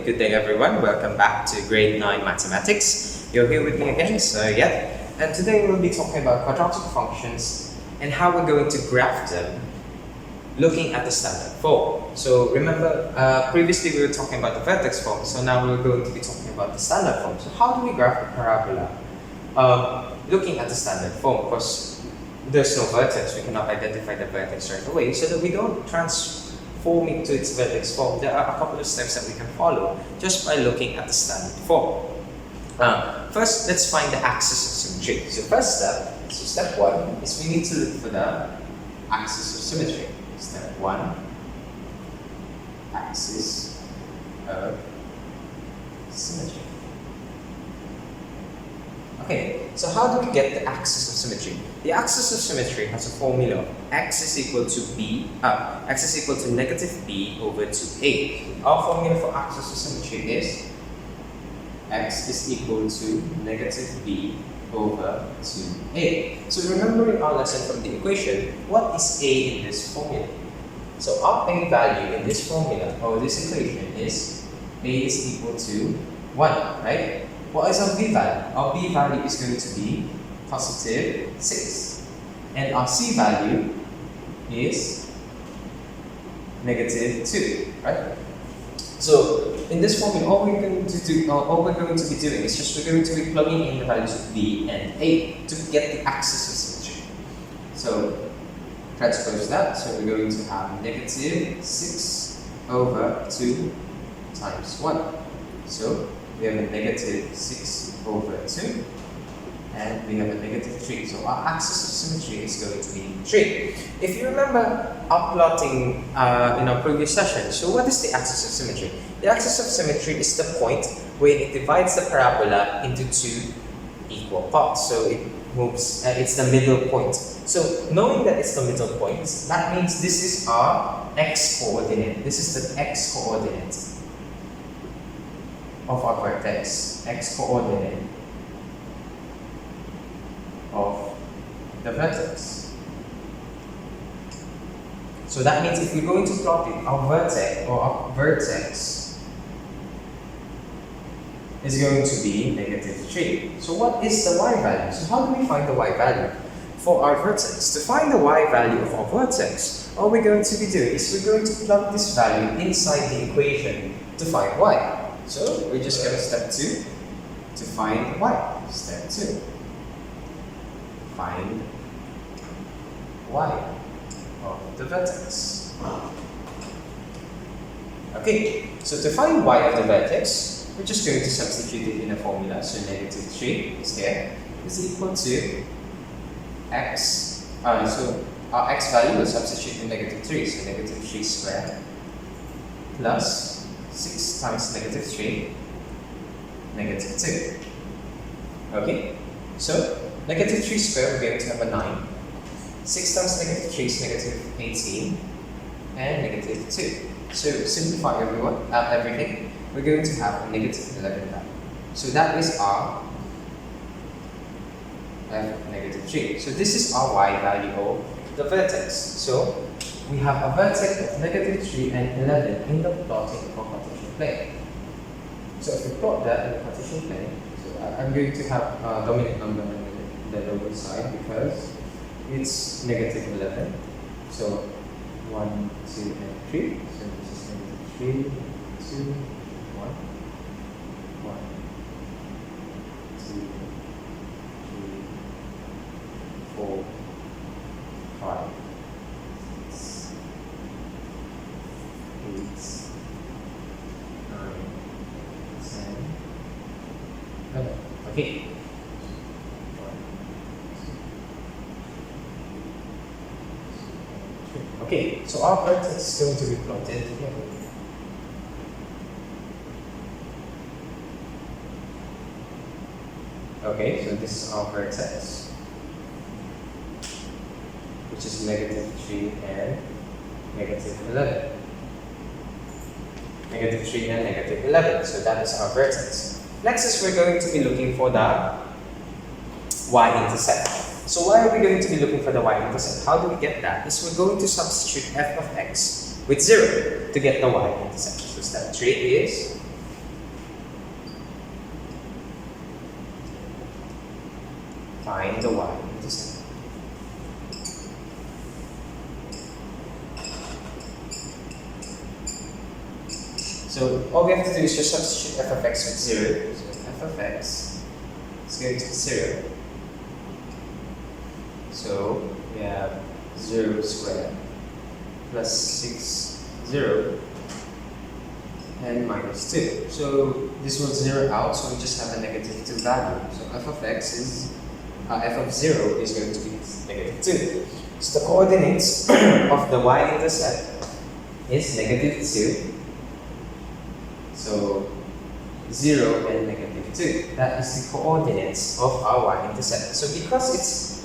good day everyone. Welcome back to grade 9 mathematics. You're here with me again, and today we'll be talking about quadratic functions and how we're going to graph them looking at the standard form. So remember, previously we were talking about the vertex form, so now we're going to be talking about the standard form. So how do we graph a parabola looking at the standard form? Because there's no vertex, we cannot identify the vertex right away, so that we don't transform it to its vertex form. There are a couple of steps that we can follow just by looking at the standard form. First, let's find the axis of symmetry. So first step 1 is we need to look for the axis of symmetry. Step 1, axis of symmetry. Okay, so how do we get the axis of symmetry? The axis of symmetry has a formula: x is equal to x is equal to negative b over 2a. Our formula for axis of symmetry is x is equal to negative b over 2a. So remembering our lesson from the equation, what is a in this formula? So our a value in this formula, or this equation, is a is equal to 1, right? What is our b value? Our b value is going to be positive 6. And our c value is negative 2, right? So in this formula, all we're going to be doing is just we're going to be plugging in the values of b and a to get the axis of symmetry. So transpose that. So we're going to have negative 6 over 2 times 1. So we have a negative 6 over 2, and we have a negative 3. So our axis of symmetry is going to be 3. If you remember our plotting in our previous session, so what is the axis of symmetry? The axis of symmetry is the point where it divides the parabola into 2 equal parts. So it moves, it's the middle point. So knowing that it's the middle point, that means this is our x-coordinate. This is the x-coordinate of our vertex, x-coordinate of the vertex. So that means if we're going to plot it, our vertex is going to be negative 3. So what is the y value? So how do we find the y value for our vertex? To find the y value of our vertex, all we're going to be doing is we're going to plug this value inside the equation to find y. So we just go to step 2 to find y. Step 2. Find y of the vertex. Okay, so to find y of the vertex, we're just going to substitute it in a formula. So negative 3 is here, is equal to x. So our x value will substitute in negative 3, so negative 3 squared plus 6 times negative 3, negative 2. Okay, so negative 3 squared, we're going to have a 9. 6 times negative 3 is negative 18, and negative 2. So simplify everything, we're going to have a negative 11 value. So that is our f of negative 3. So this is our y value of the vertex. So we have a vertex of negative 3 and 11 in the plotting of Cartesian plane. So if we plot that in the Cartesian plane, so I'm going to have a dominant number on the lower side because it's negative 11. So 1, 2, and 3. So this is negative 3, 2, 1, 1, 2, 3, 4, 5, 6, 8, 9, 10, 11. Okay. Okay, so our vertex is going to be plotted here. Okay, so this is our vertex, which is negative 3 and negative 11. Negative 3 and negative 11, so that is our vertex. Next is we're going to be looking for the y-intercept. So why are we going to be looking for the y-intercept? How do we get that? Is we're going to substitute f of x with 0 to get the y-intercept. So step 3 is find the y-intercept. So all we have to do is just substitute f of x with 0. So f of x is going to be 0. So we have 0 squared plus 6, 0, and minus 2. So this will 0 out, so we just have a negative 2 value. So f of x is, f of 0 is going to be negative 2. So the coordinates of the y-intercept is negative 2. So 0 and negative 2. That is the coordinates of our y-intercept. So because it's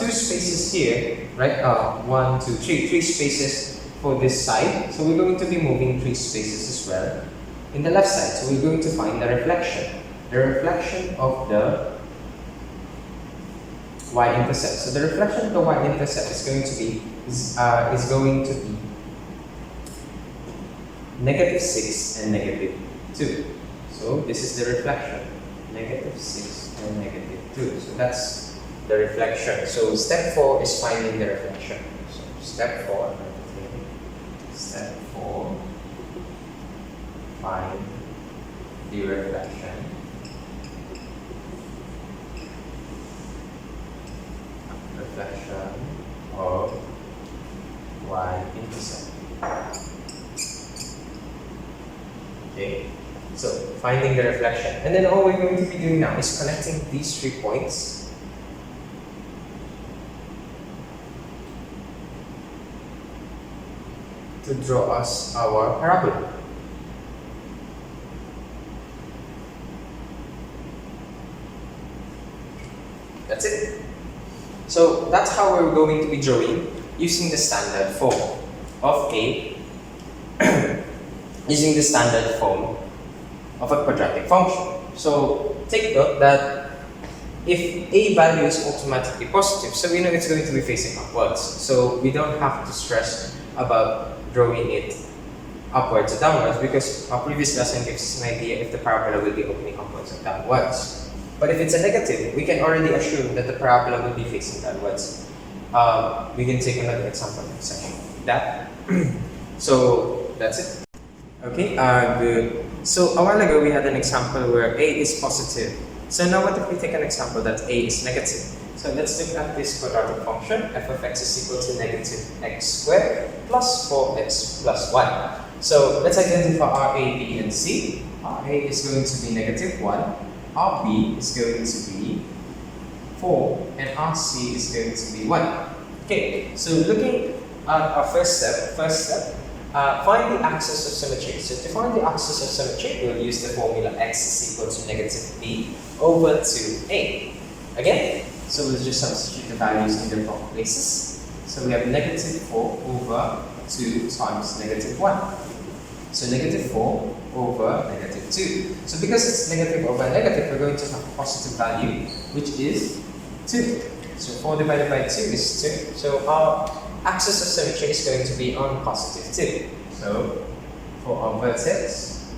2 spaces here, right? 1, 2, 3. 3 spaces for this side. So we're going to be moving 3 spaces as well in the left side. So we're going to find the reflection. The reflection of the y-intercept. So the reflection of the y-intercept is going to be negative 6 and negative 2. So this is the reflection. Negative 6 and negative 2. So that's the reflection. So step 4 is finding the reflection. So step 4, find the reflection. Reflection of y-intercept. Okay, so finding the reflection. And then all we're going to be doing now is connecting these 3 points to draw us our parabola. That's it. So that's how we're going to be drawing using the standard form of a using the standard form of a quadratic function. So take note that if a value is automatically positive, so we know it's going to be facing upwards. So we don't have to stress about drawing it upwards or downwards, because our previous lesson gives us an idea if the parabola will be opening upwards or downwards. But if it's a negative, we can already assume that the parabola will be facing downwards. We can take another example next session. That. So that's it. Okay, good. So a while ago we had an example where a is positive. So now what if we take an example that a is negative? So let's look at this quadratic function. F of x is equal to negative x squared plus 4x plus y. So let's identify our a, b, and c. Our a is going to be negative 1. Our b is going to be 4. And our c is going to be 1. Okay, so looking at our first step, find the axis of symmetry. So to find the axis of symmetry, we'll use the formula x is equal to negative b over 2a. Again, so we'll just substitute the values in the proper places. So we have negative 4 over 2 times negative 1. So negative 4 over negative 2. So because it's negative over negative, we're going to have a positive value, which is 2. So 4 divided by 2 is 2. So our axis of symmetry is going to be on positive 2. So for our vertex,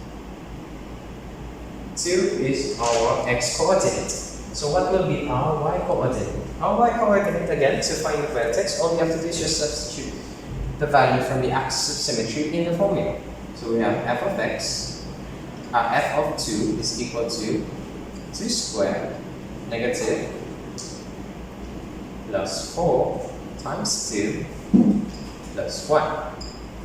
2 is our x-coordinate. So what will be our y-coordinate? Our y-coordinate, again, to find the vertex, all we have to do is just substitute the value from the axis of symmetry in the formula. So we have f of x, f of 2 is equal to 2 squared negative plus 4 times 2 plus 1.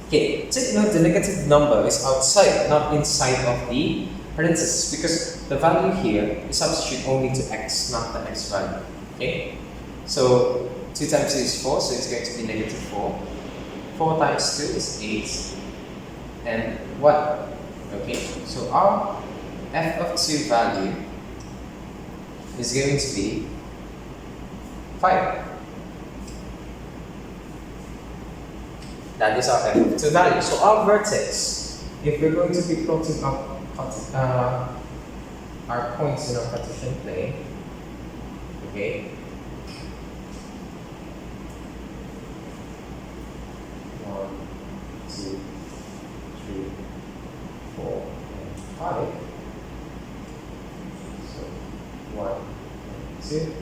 Okay, take note the negative number is outside, not inside of the parentheses, because the value here is substitute only to x, not the x value. Okay, so 2 times 2 is 4, so it's going to be negative 4. 4 times 2 is 8, and 1. Okay, so our f of 2 value is going to be 5. That is our f of 2 value. So our vertex, if we're going to be plotting up our points in our Cartesian plane, okay, 1, 2, 3, 4, and 5. So 1, 2,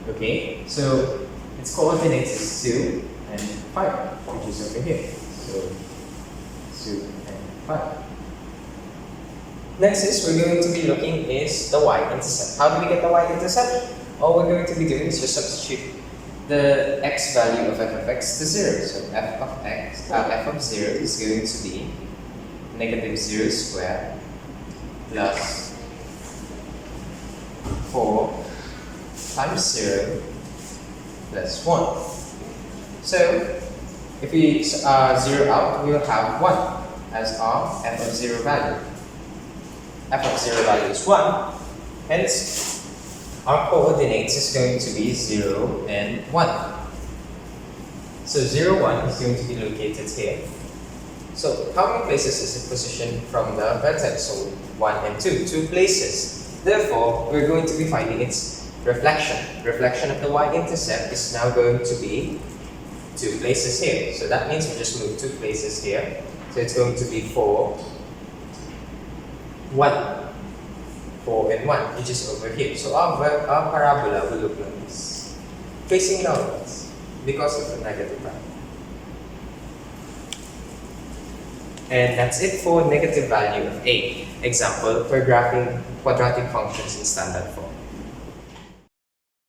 5. Okay, so its coordinates is 2 and 5, which is over here. So 2 and 5. Next is we're going to be looking is the y-intercept. How do we get the y-intercept? All we're going to be doing is just substitute the x value of f of x to 0. So f of 0 is going to be negative 0 squared plus 4 times 0 plus 1. So if we zero out, we will have 1 as our f of 0 value. F of 0 value is 1, hence our coordinates is going to be 0 and 1. So 0, 1 is going to be located here. So how many places is it positioned from the vertex? So 1 and 2, 2 places. Therefore, we're going to be finding its reflection. Reflection of the y-intercept is now going to be 2 places here. So that means we just move 2 places here. So it's going to be 4, 1. 4 and 1, which is over here. So our parabola will look like this, facing downwards because of the negative value. And that's it for negative value of a. Example for graphing quadratic functions in standard form.